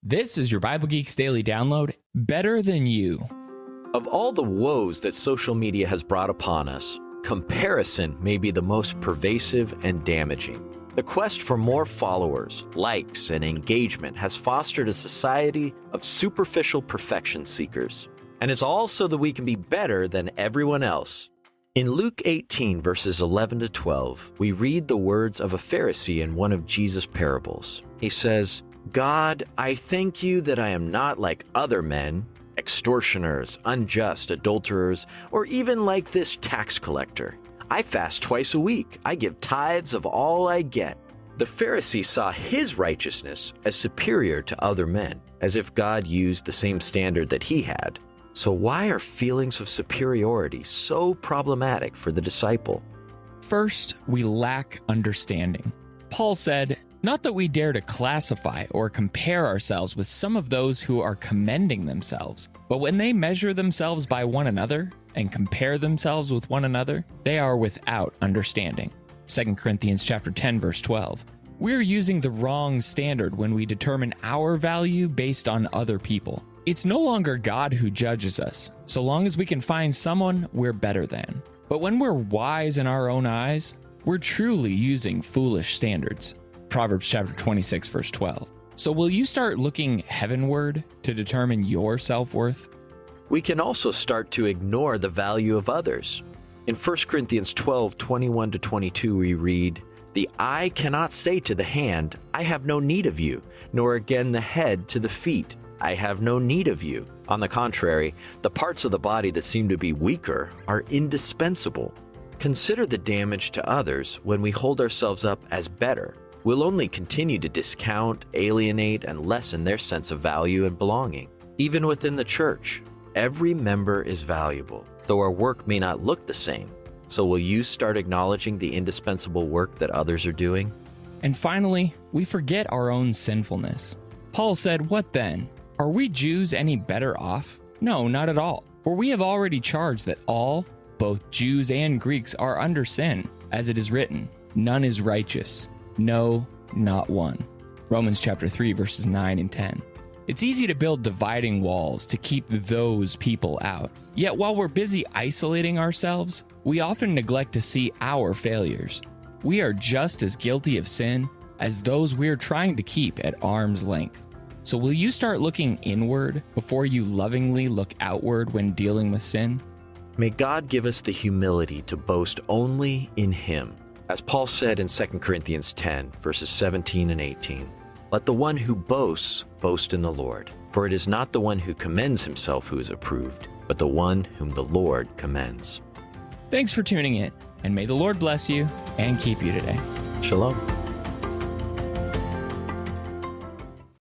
This is your Bible Geeks Daily Download, Better Than You. Of all the woes that social media has brought upon us, comparison may be the most pervasive and damaging. The quest for more followers, likes, and engagement has fostered a society of superficial perfection seekers. And it's all so that we can be better than everyone else. In Luke 18, verses 11 to 12, we read the words of a Pharisee in one of Jesus' parables. He says, "God, I thank you that I am not like other men, extortioners, unjust, adulterers, or even like this tax collector. I fast twice a week. I give tithes of all I get." The Pharisee saw his righteousness as superior to other men, as if God used the same standard that he had. So why are feelings of superiority so problematic for the disciple? First, we lack understanding. Paul said, "Not that we dare to classify or compare ourselves with some of those who are commending themselves, but when they measure themselves by one another and compare themselves with one another, they are without understanding." 2 Corinthians chapter 10, verse 12. We're using the wrong standard when we determine our value based on other people. It's no longer God who judges us, so long as we can find someone we're better than. But when we're wise in our own eyes, we're truly using foolish standards. Proverbs chapter 26, verse 12. So will you start looking heavenward to determine your self-worth? We can also start to ignore the value of others. In 1 Corinthians 12, 21 to 22, we read, "The eye cannot say to the hand, 'I have no need of you,' nor again the head to the feet, 'I have no need of you.' On the contrary, the parts of the body that seem to be weaker are indispensable." Consider the damage to others when we hold ourselves up as better. We'll only continue to discount, alienate, and lessen their sense of value and belonging. Even within the church, every member is valuable, though our work may not look the same. So will you start acknowledging the indispensable work that others are doing? And finally, we forget our own sinfulness. Paul said, "What then? Are we Jews any better off? No, not at all. For we have already charged that all, both Jews and Greeks, are under sin, as it is written, 'None is righteous. No, not one.'" Romans chapter 3, verses 9 and 10. It's easy to build dividing walls to keep those people out. Yet while we're busy isolating ourselves, we often neglect to see our failures. We are just as guilty of sin as those we're trying to keep at arm's length. So will you start looking inward before you lovingly look outward when dealing with sin? May God give us the humility to boast only in Him. As Paul said in 2 Corinthians 10, verses 17 and 18, "Let the one who boasts boast in the Lord. For it is not the one who commends himself who is approved, but the one whom the Lord commends." Thanks for tuning in, and may the Lord bless you and keep you today. Shalom.